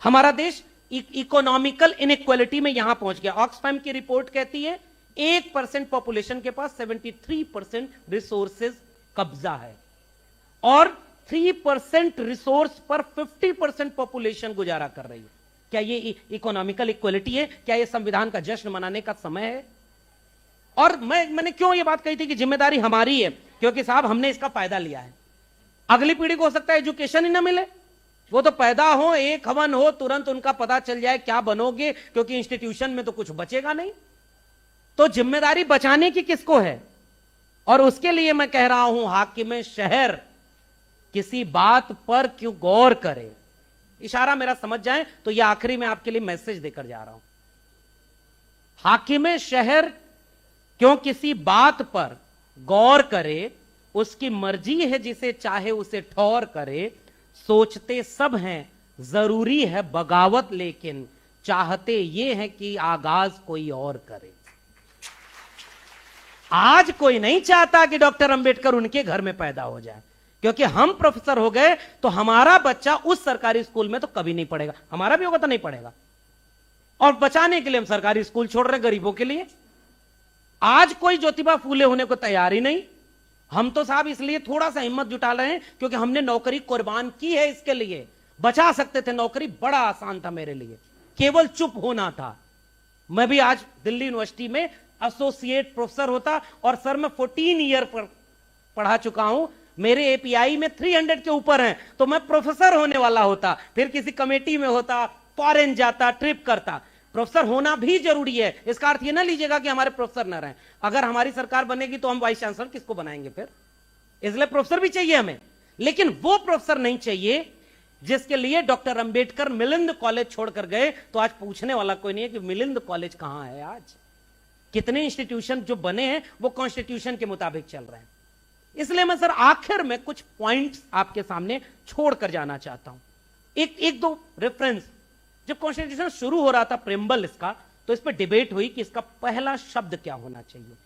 हमारा देश इकोनॉमिकल इनइक्वालिटी में यहां पहुंच गया। ऑक्सफैम की रिपोर्ट कहती है 1% पॉपुलेशन के पास 73% रिसोर्सेज कब्जा है और 3% रिसोर्स पर 50% पॉपुलेशन गुजारा कर रही है। क्या ये इकोनॉमिकल इक्वलिटी है? क्या ये संविधान का जश्न मनाने का समय है? और मैंने क्यों ये बात कही थी कि जिम्मेदारी हमारी है, क्योंकि साहब हमने इसका फायदा लिया है। अगली पीढ़ी को हो सकता है एजुकेशन ही ना मिले, वो तो पैदा हो, एक हवन हो, तुरंत उनका पता चल जाए क्या बनोगे, क्योंकि इंस्टीट्यूशन में तो कुछ बचेगा नहीं। तो जिम्मेदारी बचाने की किसको है? और उसके लिए मैं कह रहा हूं हाकिम शहर किसी बात पर क्यों गौर करे। इशारा मेरा समझ जाए तो यह आखिरी में आपके लिए मैसेज देकर जा रहा हूं। हाकिम शहर क्यों किसी बात पर गौर करे, उसकी मर्जी है, जिसे चाहे उसे ठौर करे। सोचते सब हैं जरूरी है बगावत, लेकिन चाहते ये है कि आगाज कोई और करे। आज कोई नहीं चाहता कि डॉक्टर अंबेडकर उनके घर में पैदा हो जाए, क्योंकि हम प्रोफेसर हो गए तो हमारा बच्चा उस सरकारी स्कूल में तो कभी नहीं पढ़ेगा। हमारा भी होगा तो नहीं पढ़ेगा, और बचाने के लिए हम सरकारी स्कूल छोड़ रहे गरीबों के लिए। आज कोई ज्योतिबा फूले होने को तैयार ही नहीं। हम तो साहब इसलिए थोड़ा सा हिम्मत जुटा रहे हैं क्योंकि हमने नौकरी कुर्बान की है इसके लिए। बचा सकते थे, नौकरी बड़ा आसान था मेरे लिए, केवल चुप होना था। मैं भी आज दिल्ली यूनिवर्सिटी में एसोसिएट प्रोफेसर होता, और सर मैं 14 ईयर पर पढ़ा चुका हूं, मेरे एपीआई में 300 के ऊपर हैं, तो मैं प्रोफेसर होने वाला होता, फिर किसी कमेटी में होता, फॉरेन जाता, ट्रिप करता। प्रोफेसर होना भी जरूरी है। इसका अर्थ ये ना लीजिएगा कि हमारे प्रोफेसर न रहें। अगर हमारी सरकार बनेगी तो हम वाइस चांसलर किसको बनाएंगे फिर? इसलिए प्रोफेसर भी चाहिए हमें, लेकिन वो प्रोफेसर नहीं चाहिए जिसके लिए डॉक्टर अंबेडकर मिलिंद कॉलेज छोड़कर गए। तो आज पूछने वाला कोई नहीं है कि मिलिंद कॉलेज कहां है। आज कितने इंस्टीट्यूशन जो बने हैं वो कॉन्स्टिट्यूशन के मुताबिक चल रहे हैं। इसलिए मैं सर आखिर में कुछ पॉइंट्स आपके सामने छोड़कर जाना चाहता हूं। एक दो रेफरेंस। जब कॉन्स्टिट्यूशन शुरू हो रहा था, प्रेम्बल इसका, तो इस पर डिबेट हुई कि इसका पहला शब्द क्या होना चाहिए।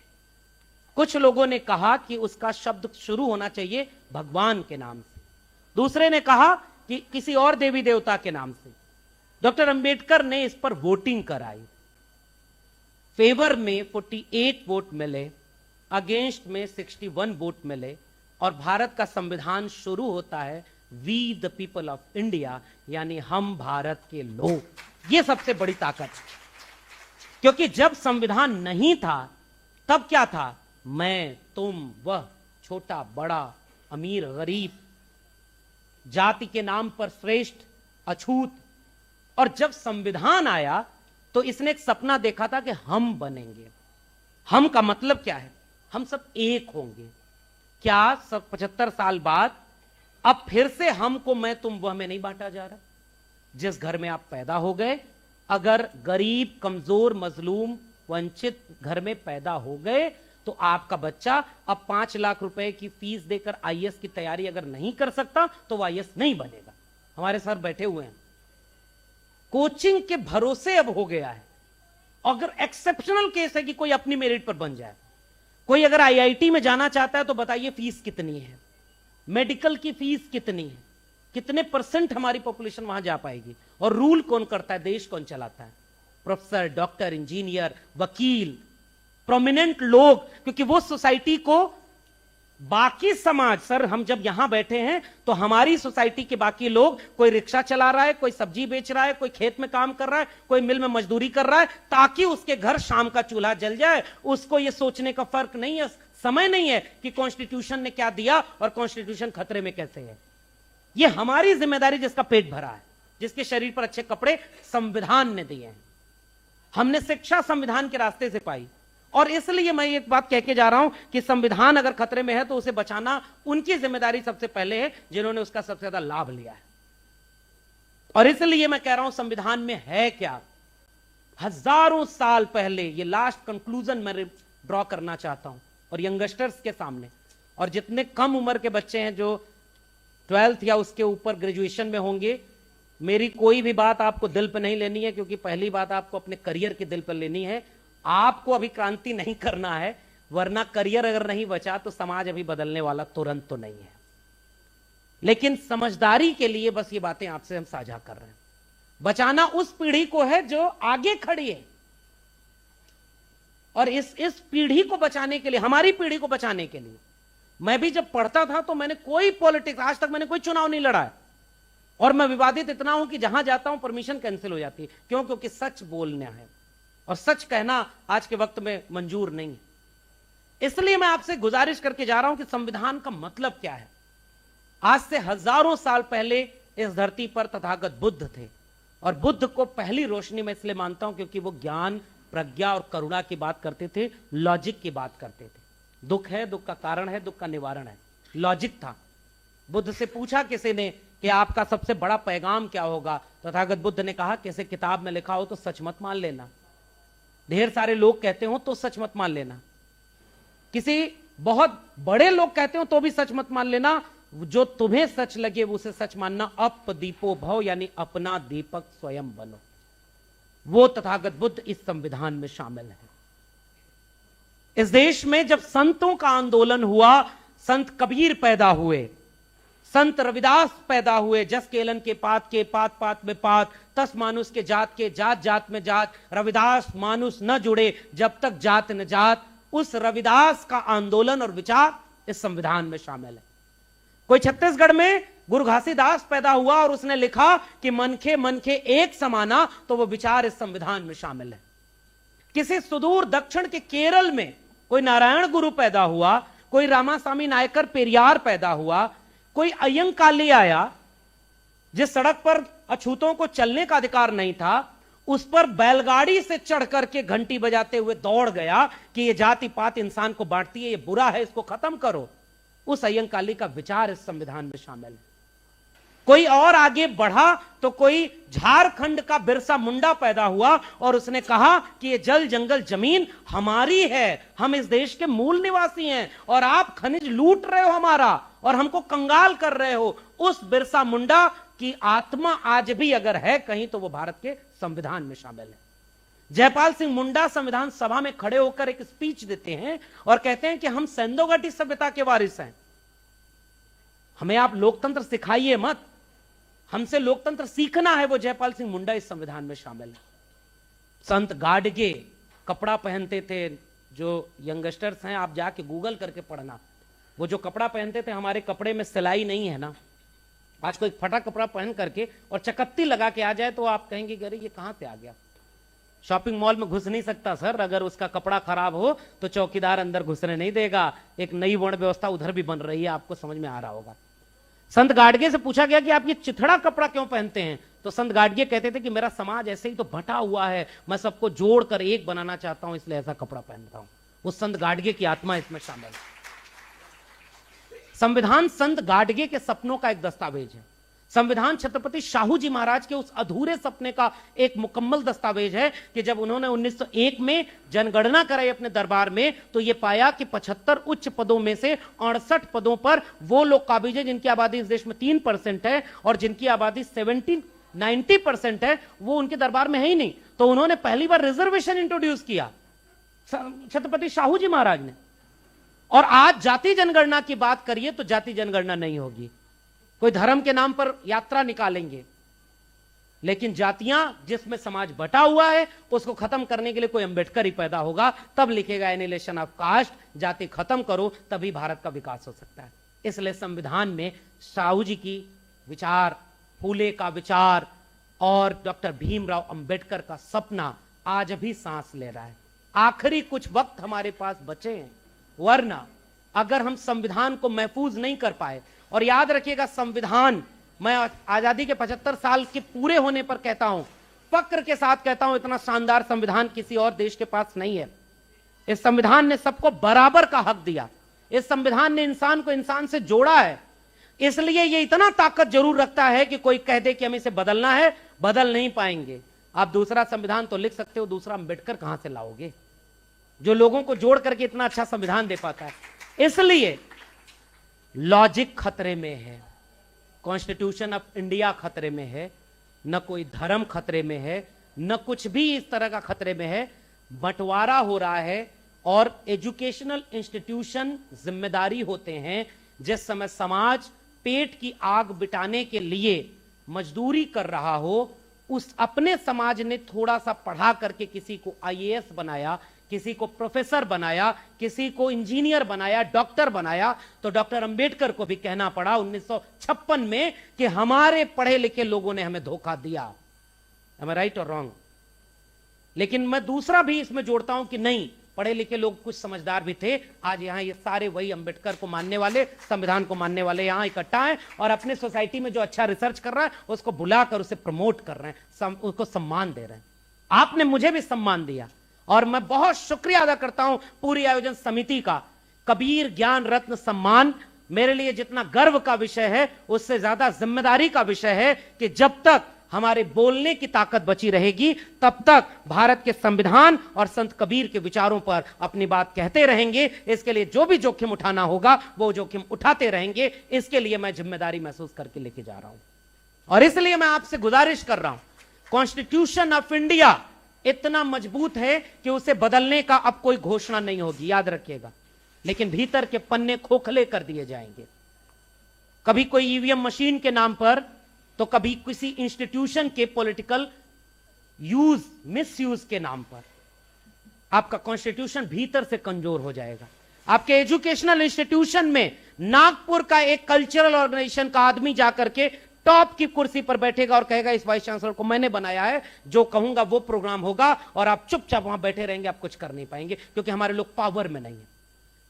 कुछ लोगों ने कहा कि उसका शब्द शुरू होना चाहिए भगवान के नाम से, दूसरे ने कहा कि किसी और देवी देवता के नाम से। डॉक्टर अंबेडकर ने इस पर वोटिंग कराई। फेवर में 48 वोट मिले, अगेंस्ट में 61 वोट मिले, और भारत का संविधान शुरू होता है we the people of India, यानी हम भारत के लोग। ये सबसे बड़ी ताकत है, क्योंकि जब संविधान नहीं था तब क्या था? मैं, तुम, वह, छोटा बड़ा, अमीर गरीब, जाति के नाम पर श्रेष्ठ अछूत। और जब संविधान आया तो इसने एक सपना देखा था कि हम बनेंगे। हम का मतलब क्या है? हम सब एक होंगे। क्या सब 75 साल बाद अब फिर से हमको मैं तुम वह में नहीं बांटा जा रहा? जिस घर में आप पैदा हो गए, अगर गरीब, कमजोर, मजलूम, वंचित घर में पैदा हो गए, तो आपका बच्चा अब 5 लाख रुपए की फीस देकर आईएएस की तैयारी अगर नहीं कर सकता तो वह आईएएस नहीं बनेगा। हमारे सर बैठे हुए हैं, कोचिंग के भरोसे अब हो गया है। अगर एक्सेप्शनल केस है कि कोई अपनी मेरिट पर बन जाए, कोई अगर आईआईटी में जाना चाहता है तो बताइए फीस कितनी है, मेडिकल की फीस कितनी है, कितने परसेंट हमारी पॉपुलेशन वहां जा पाएगी, और रूल कौन करता है, देश कौन चलाता है? प्रोफेसर, डॉक्टर, इंजीनियर, वकील, प्रोमिनेंट लोग। क्योंकि वो सोसाइटी को बाकी समाज, सर हम जब यहां बैठे हैं तो हमारी सोसाइटी के बाकी लोग, कोई रिक्शा चला रहा है, कोई सब्जी बेच रहा है, कोई खेत में काम कर रहा है, कोई मिल में मजदूरी कर रहा है, ताकि उसके घर शाम का चूल्हा जल जाए। उसको यह सोचने का फर्क नहीं है, समय नहीं है कि कॉन्स्टिट्यूशन ने क्या दिया और कॉन्स्टिट्यूशन खतरे में कैसे है। यह हमारी जिम्मेदारी, जिसका पेट भरा है, जिसके शरीर पर अच्छे कपड़े संविधान ने दिए हैं। हमने शिक्षा संविधान के रास्ते से पाई, और इसलिए मैं एक बात कह के जा रहा हूं कि संविधान अगर खतरे में है तो उसे बचाना उनकी जिम्मेदारी सबसे पहले है, जिन्होंने उसका सबसे ज्यादा लाभ लिया है। और इसलिए मैं कह रहा हूं संविधान में है क्या। हजारों साल पहले, ये लास्ट कंक्लूजन मैं ड्रॉ करना चाहता हूं, और यंगस्टर्स के सामने, और जितने कम उम्र के बच्चे हैं जो 12th या उसके ऊपर ग्रेजुएशन में होंगे, मेरी कोई भी बात आपको दिल पर नहीं लेनी है, क्योंकि पहली बात आपको अपने करियर के दिल पर लेनी है। आपको अभी क्रांति नहीं करना है, वरना करियर अगर नहीं बचा तो समाज अभी बदलने वाला तुरंत तो नहीं है। लेकिन समझदारी के लिए बस ये बातें आपसे हम साझा कर रहे हैं। बचाना उस पीढ़ी को है जो आगे खड़ी है। और इस पीढ़ी को बचाने के लिए, हमारी पीढ़ी को बचाने के लिए, मैं भी जब पढ़ता था तो मैंने कोई पॉलिटिक्स, आज तक मैंने कोई चुनाव नहीं लड़ा है, और मैं विवादित इतना हूं कि जहां जाता हूं परमिशन कैंसिल हो जाती है। क्यों? क्योंकि सच बोलना है और सच कहना आज के वक्त में मंजूर नहीं है। इसलिए मैं आपसे गुजारिश करके जा रहा हूं कि संविधान का मतलब क्या है। आज से हजारों साल पहले इस धरती पर तथागत बुद्ध थे, और बुद्ध को पहली रोशनी में इसलिए मानता हूं क्योंकि वो ज्ञान, प्रज्ञा और करुणा की बात करते थे, लॉजिक की बात करते थे। दुख है, दुख का कारण है, दुख का निवारण है, लॉजिक था। बुद्ध से पूछा किसी ने कि आपका सबसे बड़ा पैगाम क्या होगा, तथागत बुद्ध ने कहा किसी किताब में लिखा हो तो सच मत मान लेना, ढेर सारे लोग कहते हो तो सच मत मान लेना, किसी बहुत बड़े लोग कहते हो तो भी सच मत मान लेना, जो तुम्हें सच लगे वो उसे सच मानना। अप दीपो भव, यानी अपना दीपक स्वयं बनो। वो तथागत बुद्ध इस संविधान में शामिल है। इस देश में जब संतों का आंदोलन हुआ, संत कबीर पैदा हुए, संत रविदास पैदा हुए, जस केलन के पात पात में पात, तस मानुष के जात जात में जात, रविदास मानुष न जुड़े जब तक जात न जात। उस रविदास का आंदोलन और विचार इस संविधान में शामिल है। कोई छत्तीसगढ़ में गुरु घासीदास पैदा हुआ और उसने लिखा कि मनखे एक समाना, तो वो विचार इस संविधान में शामिल है। किसी सुदूर दक्षिण के केरल में कोई नारायण गुरु पैदा हुआ, कोई रामास्वामी नायकर पेरियार पैदा हुआ, कोई अयंकाली आया जिस सड़क पर अछूतों को चलने का अधिकार नहीं था, उस पर बैलगाड़ी से चढ़ करके घंटी बजाते हुए दौड़ गया कि ये जाति पात इंसान को बांटती है, ये बुरा है, इसको खत्म करो। उस अयंकाली का विचार इस संविधान में शामिल है। कोई और आगे बढ़ा तो कोई झारखंड का बिरसा मुंडा पैदा हुआ और उसने कहा कि ये जल जंगल जमीन हमारी है, हम इस देश के मूल निवासी हैं और आप खनिज लूट रहे हो हमारा और हमको कंगाल कर रहे हो। उस बिरसा मुंडा की आत्मा आज भी अगर है कहीं तो वो भारत के संविधान में शामिल है। जयपाल सिंह मुंडा संविधान सभा में खड़े होकर एक स्पीच देते हैं और कहते हैं कि हम सिंधु घाटी सभ्यता के वारिस हैं, हमें आप लोकतंत्र सिखाइए मत, हमसे लोकतंत्र सीखना है। वो जयपाल सिंह मुंडा इस संविधान में शामिल है। संत गाडगे कपड़ा पहनते थे, जो यंगस्टर्स हैं आप जाके गूगल करके पढ़ना, वो जो कपड़ा पहनते थे, हमारे कपड़े में सिलाई नहीं है ना, आज कोई फटा कपड़ा पहन करके और चकत्ती लगा के आ जाए तो आप कहेंगे अरे ये कहां से आ गया। शॉपिंग मॉल में घुस नहीं सकता सर, अगर उसका कपड़ा खराब हो तो चौकीदार अंदर घुसने नहीं देगा। एक नई वर्ण व्यवस्था उधर भी बन रही है, आपको समझ में आ रहा होगा। संत गाडगे से पूछा गया कि आप ये चिथड़ा कपड़ा क्यों पहनते हैं, तो संत गाडगे कहते थे कि मेरा समाज ऐसे ही तो बटा हुआ है, मैं सबको जोड़कर एक बनाना चाहता हूं, इसलिए ऐसा कपड़ा पहनता हूं। वो संत गाडगे की आत्मा इसमें शामिल है। संविधान संत गाडगे के सपनों का एक दस्तावेज है। संविधान छत्रपति शाहू जी महाराज के उस अधूरे सपने का एक मुकम्मल दस्तावेज है कि जब उन्होंने 1901 में जनगणना कराई अपने दरबार में, तो यह पाया कि 75 उच्च पदों में से 68 पदों पर वो लोग काबिज हैं जिनकी आबादी इस देश में 3% है और जिनकी आबादी 90% है, वो उनके दरबार में है ही नहीं। तो उन्होंने पहली बार रिजर्वेशन इंट्रोड्यूस किया छत्रपति शाहू जी महाराज ने। और आज जाति जनगणना की बात करिए तो जाति जनगणना नहीं होगी, कोई धर्म के नाम पर यात्रा निकालेंगे, लेकिन जातियां जिसमें समाज बटा हुआ है उसको खत्म करने के लिए कोई अंबेडकर ही पैदा होगा, तब लिखेगा एनिलेशन ऑफ कास्ट, जाति खत्म करो, तभी भारत का विकास हो सकता है। इसलिए संविधान में शाहू जी की विचार, फूले का विचार और डॉक्टर भीमराव अंबेडकर का सपना आज भी सांस ले रहा है। आखिरी कुछ वक्त हमारे पास बचे हैं, वरना अगर हम संविधान को महफूज नहीं कर पाए, और याद रखिएगा संविधान, मैं आजादी के 75 साल के पूरे होने पर कहता हूं, फक्र के साथ कहता हूं, इतना शानदार संविधान किसी और देश के पास नहीं है। इस संविधान ने सबको बराबर का हक दिया, इस संविधान ने इंसान को इंसान से जोड़ा है। इसलिए ये इतना ताकत जरूर रखता है कि कोई कह दे कि हमें इसे बदलना है, बदल नहीं पाएंगे। आप दूसरा संविधान तो लिख सकते हो, दूसरा अंबेडकर कहां से लाओगे जो लोगों को जोड़ करके इतना अच्छा संविधान दे पाता है। इसलिए लॉजिक खतरे में है, कॉन्स्टिट्यूशन ऑफ इंडिया खतरे में है, न कोई धर्म खतरे में है, न कुछ भी इस तरह का खतरे में है। बंटवारा हो रहा है और एजुकेशनल इंस्टीट्यूशन जिम्मेदारी होते हैं। जिस समय समाज पेट की आग बिटाने के लिए मजदूरी कर रहा हो, उस अपने समाज ने थोड़ा सा पढ़ा करके किसी को IAS बनाया, किसी को प्रोफेसर बनाया, किसी को इंजीनियर बनाया, डॉक्टर बनाया, तो डॉक्टर अंबेडकर को भी कहना पड़ा 1956 में कि हमारे पढ़े लिखे लोगों ने हमें धोखा दिया। Am I right or wrong? लेकिन मैं दूसरा भी इसमें जोड़ता हूं कि नहीं, पढ़े लिखे लोग कुछ समझदार भी थे। आज यहां ये सारे वही अंबेडकर को मानने वाले, संविधान को मानने वाले यहां इकट्ठा हैं और अपने सोसाइटी में जो अच्छा रिसर्च कर रहा है उसको बुलाकर उसे प्रमोट कर रहे हैं, उसको सम्मान दे रहे हैं। आपने मुझे भी सम्मान दिया और मैं बहुत शुक्रिया अदा करता हूं पूरी आयोजन समिति का। कबीर ज्ञान रत्न सम्मान मेरे लिए जितना गर्व का विषय है, उससे ज्यादा जिम्मेदारी का विषय है कि जब तक हमारे बोलने की ताकत बची रहेगी तब तक भारत के संविधान और संत कबीर के विचारों पर अपनी बात कहते रहेंगे। इसके लिए जो भी जोखिम उठाना होगा वो जोखिम उठाते रहेंगे। इसके लिए मैं जिम्मेदारी महसूस करके लेके जा रहा हूं और इसलिए मैं आपसे गुजारिश कर रहा हूं, कॉन्स्टिट्यूशन ऑफ इंडिया इतना मजबूत है कि उसे बदलने का अब कोई घोषणा नहीं होगी, याद रखिएगा, लेकिन भीतर के पन्ने खोखले कर दिए जाएंगे। कभी कोई ईवीएम मशीन के नाम पर, तो कभी किसी इंस्टीट्यूशन के पॉलिटिकल यूज मिसयूज के नाम पर आपका कॉन्स्टिट्यूशन भीतर से कमजोर हो जाएगा। आपके एजुकेशनल इंस्टीट्यूशन में नागपुर का एक कल्चरल ऑर्गेनाइजेशन का आदमी जाकर के टॉप की कुर्सी पर बैठेगा और कहेगा इस वाइस चांसलर को मैंने बनाया है, जो कहूंगा वो प्रोग्राम होगा, और आप चुपचाप वहां बैठे रहेंगे, आप कुछ कर नहीं पाएंगे क्योंकि हमारे लोग पावर में नहीं है।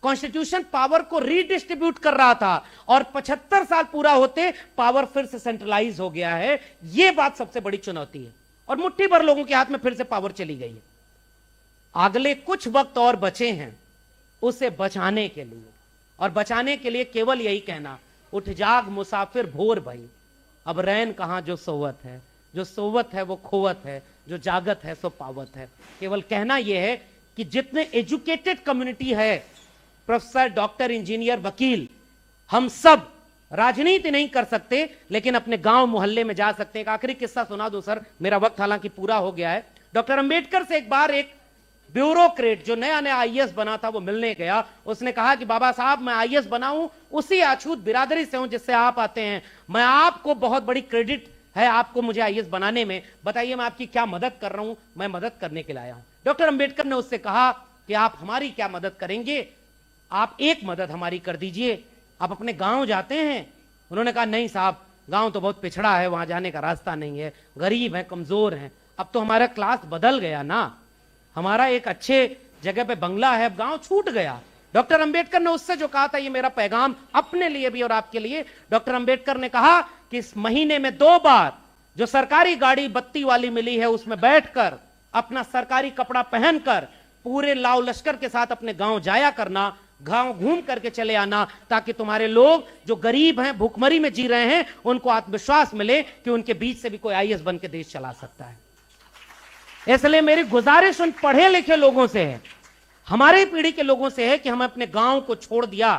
कॉन्स्टिट्यूशन पावर को रीडिस्ट्रीब्यूट कर रहा था और 75 साल पूरा होते पावर फिर से सेंट्रलाइज हो गया है। यह बात सबसे बड़ी चुनौती है और मुट्ठी भर लोगों के हाथ में फिर से पावर चली गई है। अगले कुछ वक्त और बचे हैं उसे बचाने के लिए, और बचाने के लिए केवल यही कहना, उठ जाग मुसाफिर भोर भई, अब रैन कहां जो सोवत है, जो सोवत है वो खोवत है, जो जागत है सो पावत है। केवल कहना यह है कि जितने एजुकेटेड कम्युनिटी है, प्रोफेसर, डॉक्टर, इंजीनियर, वकील, हम सब राजनीति नहीं कर सकते लेकिन अपने गांव मोहल्ले में जा सकते हैं। एक आखिरी किस्सा सुना दो सर, मेरा वक्त हालांकि पूरा हो गया है। डॉक्टर अंबेडकर से एक बार एक ब्यूरोक्रेट जो नया नया आईएएस बना था वो मिलने गया। उसने कहा कि बाबा साहब मैं आईएएस बना हूं, उसी अछूत बिरादरी से हूं जिससे आप आते हैं, मैं आपको बहुत बड़ी क्रेडिट है आपको मुझे आईएएस बनाने में, बताइए मैं आपकी क्या मदद कर रहा हूं। मैं मदद करने के लिए आया हूं। डॉक्टर अंबेडकर ने उससे कहा कि आप हमारी क्या मदद करेंगे, आप एक मदद हमारी कर दीजिए, आप अपने गांव जाते हैं। उन्होंने कहा नहीं साहब, गांव तो बहुत पिछड़ा है, वहां जाने का रास्ता नहीं है, गरीब है, कमजोर हैं। अब तो हमारा क्लास बदल गया ना, हमारा एक अच्छे जगह पे बंगला है, अब गांव छूट गया। डॉक्टर अंबेडकर ने उससे जो कहा था, ये मेरा पैगाम अपने लिए भी और आपके लिए। डॉक्टर अंबेडकर ने कहा कि इस महीने में 2 बार जो सरकारी गाड़ी बत्ती वाली मिली है उसमें बैठकर, अपना सरकारी कपड़ा पहनकर पूरे लाव लश्कर के साथ अपने गांव जाया करना, गांव घूम करके चले आना, ताकि तुम्हारे लोग जो गरीब हैं, भूखमरी में जी रहे हैं, उनको आत्मविश्वास मिले कि उनके बीच से भी कोई आईएएस बन के देश चला सकता है। इसलिए मेरी गुजारिश उन पढ़े लिखे लोगों से है, हमारे पीढ़ी के लोगों से है कि हम अपने गांव को छोड़ दिया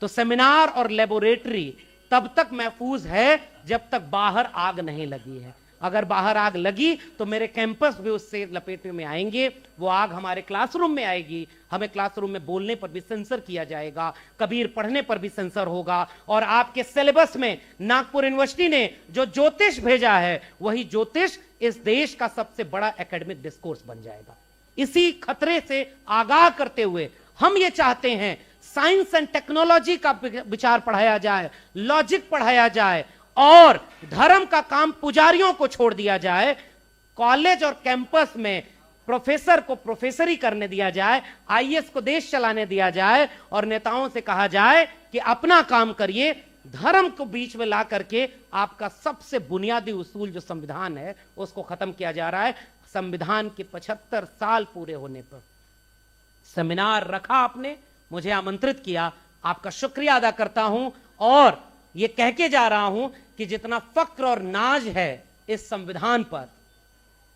तो सेमिनार और लेबोरेटरी तब तक महफूज है जब तक बाहर आग नहीं लगी है। अगर बाहर आग लगी तो मेरे कैंपस भी उससे लपेट में आएंगे, वो आग हमारे क्लासरूम में आएगी, हमें क्लासरूम में बोलने पर भी सेंसर किया जाएगा, कबीर पढ़ने पर भी सेंसर होगा। और आपके सिलेबस में नागपुर यूनिवर्सिटी ने जो ज्योतिष भेजा है, वही ज्योतिष इस देश का सबसे बड़ा एकेडमिक डिस्कोर्स बन जाएगा। इसी खतरे से आगाह करते हुए हम ये चाहते हैं साइंस एंड टेक्नोलॉजी का विचार पढ़ाया जाए, लॉजिक पढ़ाया जाए और धर्म का काम पुजारियों को छोड़ दिया जाए। कॉलेज और कैंपस में प्रोफेसर को प्रोफेसरी करने दिया जाए, आईएएस को देश चलाने दिया जाए और नेताओं से कहा जाए कि अपना काम करिए। धर्म को बीच में ला करके आपका सबसे बुनियादी उसूल जो संविधान है उसको खत्म किया जा रहा है। संविधान के 75 साल पूरे होने पर सेमिनार रखा, आपने मुझे आमंत्रित किया, आपका शुक्रिया अदा करता हूं और ये कह के जा रहा हूं कि जितना फक्र और नाज है इस संविधान पर,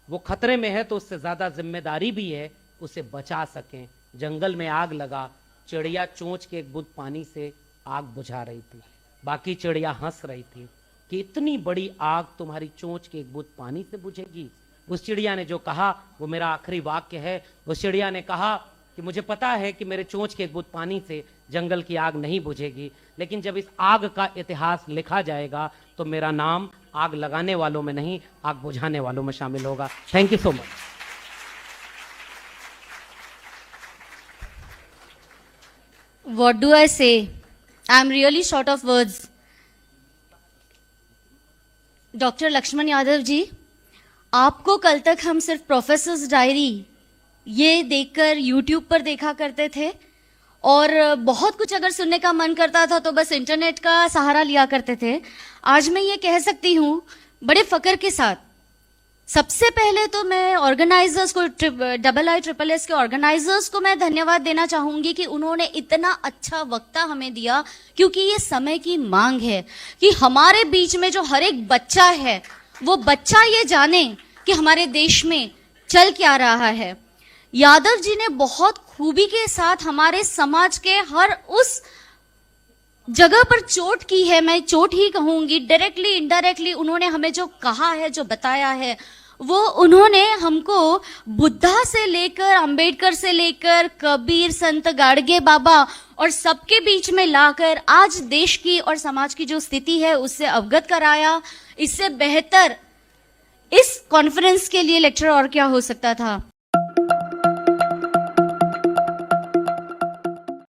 वो खतरे में है तो उससे ज्यादा जिम्मेदारी भी है उसे बचा सकें। जंगल में आग लगा, चिड़िया चोंच के एक बूंद पानी से आग बुझा रही थी, बाकी चिड़िया हंस रही थी कि इतनी बड़ी आग तुम्हारी चोंच के एक बूंद पानी से बुझेगी। उस चिड़िया ने जो कहा वो मेरा आखिरी वाक्य है। उस चिड़िया ने कहा कि मुझे पता है कि मेरे चोंच के एक बूंद पानी से जंगल की आग नहीं बुझेगी, लेकिन जब इस आग का इतिहास लिखा जाएगा तो मेरा नाम आग लगाने वालों में नहीं, आग बुझाने वालों में शामिल होगा। Thank you so much. what do I say? I'm really short of words. Doctor Lakshman Yadav ji, आपको कल तक हम सिर्फ प्रोफेसर्स डायरी ये देखकर यूट्यूब पर देखा करते थे और बहुत कुछ अगर सुनने का मन करता था तो बस इंटरनेट का सहारा लिया करते थे। आज मैं ये कह सकती हूँ बड़े फक्र के साथ, सबसे पहले तो मैं ऑर्गेनाइजर्स को, IISS के ऑर्गेनाइजर्स को मैं धन्यवाद देना चाहूंगी कि उन्होंने इतना अच्छा वक्ता हमें दिया, क्योंकि ये समय की मांग है कि हमारे बीच में जो हर एक बच्चा है वो बच्चा ये जाने कि हमारे देश में चल क्या रहा है। यादव जी ने बहुत खूबी के साथ हमारे समाज के हर उस जगह पर चोट की है, मैं चोट ही कहूंगी, डायरेक्टली इनडायरेक्टली उन्होंने हमें जो कहा है, जो बताया है, वो उन्होंने हमको बुद्धा से लेकर, अंबेडकर से लेकर, कबीर, संत गाडगे बाबा और सबके बीच में लाकर आज देश की और समाज की जो स्थिति है उससे अवगत कराया। इससे बेहतर इस कॉन्फ्रेंस के लिए लेक्चर और क्या हो सकता था।